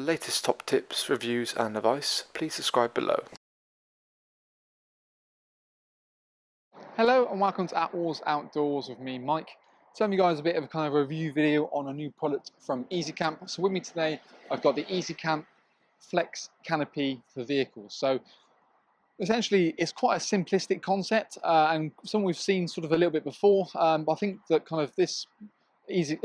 latest top tips, reviews and advice, please subscribe below. Hello and welcome to Attwoolls Outdoors with me, Mike. Telling you guys a bit of a kind of review video on a new product from EasyCamp. So with me today, I've got the EasyCamp Flex Canopy for vehicles. So essentially, it's quite a simplistic concept and something we've seen sort of a little bit before. But I think that kind of this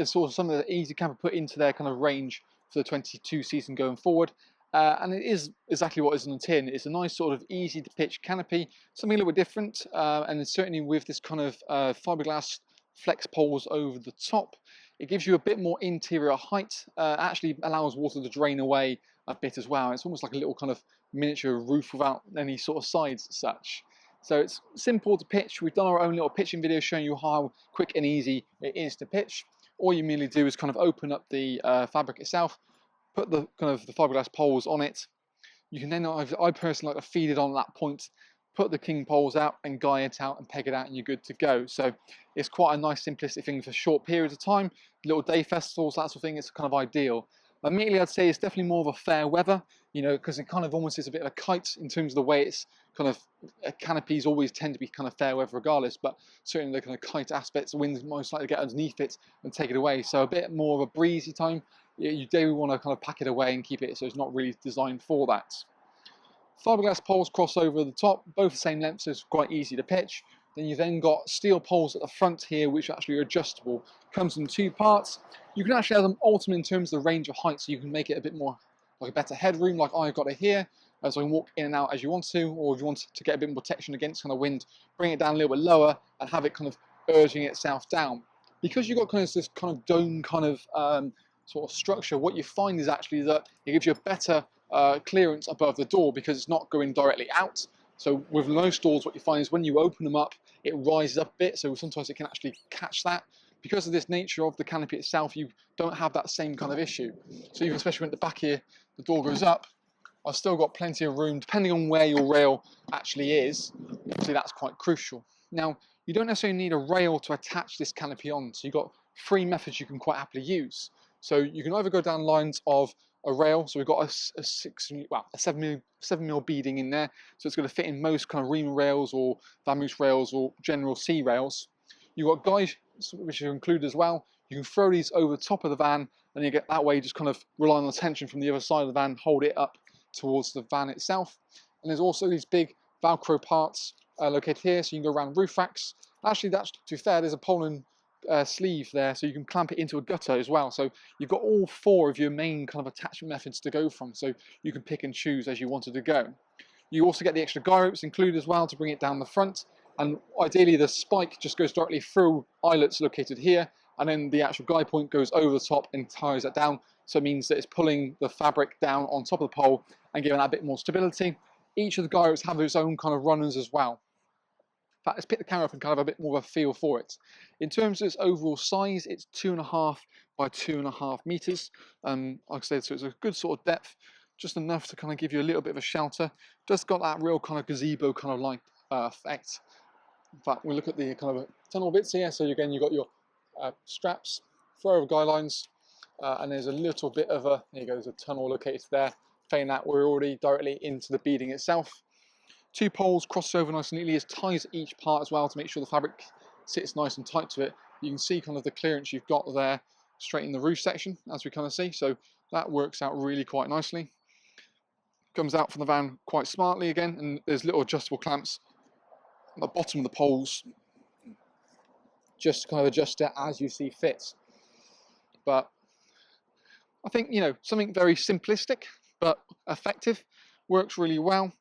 sort of something that EasyCamp have put into their kind of range for the 22 season going forward. And it is exactly what is on the tin. It's a nice sort of easy to pitch canopy, something a little bit different, and certainly with this kind of fiberglass flex poles over the top, it gives you a bit more interior height. Actually allows water to drain away a bit as well. It's almost like a little kind of miniature roof without any sort of sides as such. So it's simple to pitch. We've done our own little pitching video showing you how quick and easy it is to pitch. All you merely do is kind of open up the fabric itself, put the kind of the fiberglass poles on it. You can then, I personally like to feed it on that point, put the king poles out and guy it out and peg it out and you're good to go. So it's quite a nice simplistic thing for short periods of time, little day festivals, that sort of thing. It's kind of ideal. Immediately I'd say it's definitely more of a fair weather, you know, because it kind of almost is a bit of a kite in terms of the way it's kind of, canopies always tend to be kind of fair weather regardless, but certainly the kind of kite aspects, the wind's most likely to get underneath it and take it away. So a bit more of a breezy time. You do want to kind of pack it away and keep it so it's not really designed for that. Fiberglass poles cross over the top, both the same length, so it's quite easy to pitch. Then you've then got steel poles at the front here, which are actually adjustable. Comes in two parts. You can actually have them ultimate in terms of the range of height, so you can make it a bit more like a better headroom, like I've got it here, so you can walk in and out as you want to, or if you want to get a bit more protection against kind of wind, bring it down a little bit lower and have it kind of urging itself down. Because you've got kind of this kind of dome kind of sort of structure, what you find is actually that it gives you a better clearance above the door because it's not going directly out. So with most doors, what you find is when you open them up, it rises up a bit, so sometimes it can actually catch that. Because of this nature of the canopy itself, you don't have that same kind of issue. So even especially when at the back here, the door goes up, I've still got plenty of room, depending on where your rail actually is. Obviously that's quite crucial. Now, you don't necessarily need a rail to attach this canopy on, so you've got three methods you can quite happily use. So you can either go down lines of a rail, so we've got a 7mm beading in there, so it's going to fit in most kind of Riemann rails or Vamoose rails or general C rails. You've got guys, which are included as well. You can throw these over the top of the van, and you get that way just kind of rely on the tension from the other side of the van, hold it up towards the van itself. And there's also these big Velcro parts located here, so you can go around roof racks. Actually, that's, to be fair, there's a Poland sleeve there, so you can clamp it into a gutter as well. So you've got all four of your main kind of attachment methods to go from, so you can pick and choose as you wanted to go. You also get the extra guy ropes included as well to bring it down the front, and ideally the spike just goes directly through eyelets located here, and then the actual guy point goes over the top and ties that down, so it means that it's pulling the fabric down on top of the pole and giving that a bit more stability. Each of the guy ropes have its own kind of runners as well. In fact, let's pick the camera up and kind of a bit more of a feel for it. In terms of its overall size, it's 2.5 by 2.5 meters. Like I said, so it's a good sort of depth, just enough to kind of give you a little bit of a shelter. Just got that real kind of gazebo kind of like effect. In fact, we look at the kind of tunnel bits here. So again, you've got your straps, throw over guy lines, and there's a little bit of a, there you go, there's a tunnel located there. Saying that we're already directly into the beading itself. Two poles cross over nice and neatly, as ties each part as well to make sure the fabric sits nice and tight to it. You can see kind of the clearance you've got there straight in the roof section, as we kind of see, so that works out really quite nicely. Comes out from the van quite smartly again, and there's little adjustable clamps at the bottom of the poles just to kind of adjust it as you see fit. But I think, you know, something very simplistic but effective, works really well.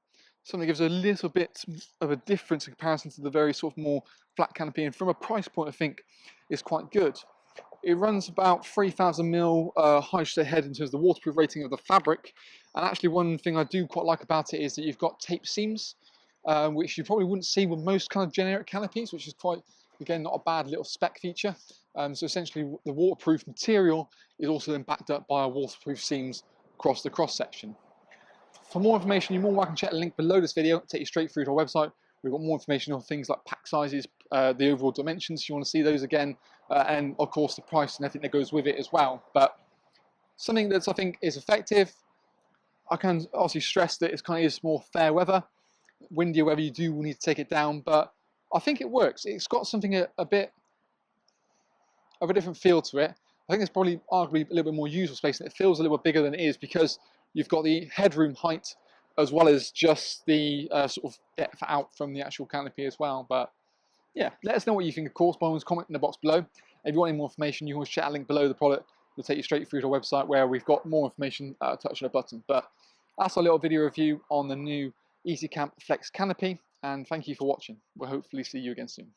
Something that gives a little bit of a difference in comparison to the very sort of more flat canopy, and from a price point I think is quite good. It runs about 3,000mm hydrogen head in terms of the waterproof rating of the fabric, and actually one thing I do quite like about it is that you've got tape seams, which you probably wouldn't see with most kind of generic canopies, which is quite, again, not a bad little spec feature. So essentially the waterproof material is also then backed up by waterproof seams across the cross section. For more information, you're more welcome to check the link below this video, take you straight through to our website. We've got more information on things like pack sizes, the overall dimensions if you want to see those again, and of course the price and everything that goes with it as well. But something that I think is effective, I can obviously stress that it's kind of is more fair weather. Windier weather, you do need to take it down, but I think it works. It's got something a bit of a different feel to it. I think it's probably arguably a little bit more usable space, and it feels a little bit bigger than it is because you've got the headroom height as well as just the sort of depth out from the actual canopy as well. But yeah, let us know what you think, of course, by all means comment in the box below. If you want any more information, you can always chat a link below the product. It'll take you straight through to our website where we've got more information at a touch of a button. But that's our little video review on the new EasyCamp Flex Canopy, and thank you for watching. We'll hopefully see you again soon.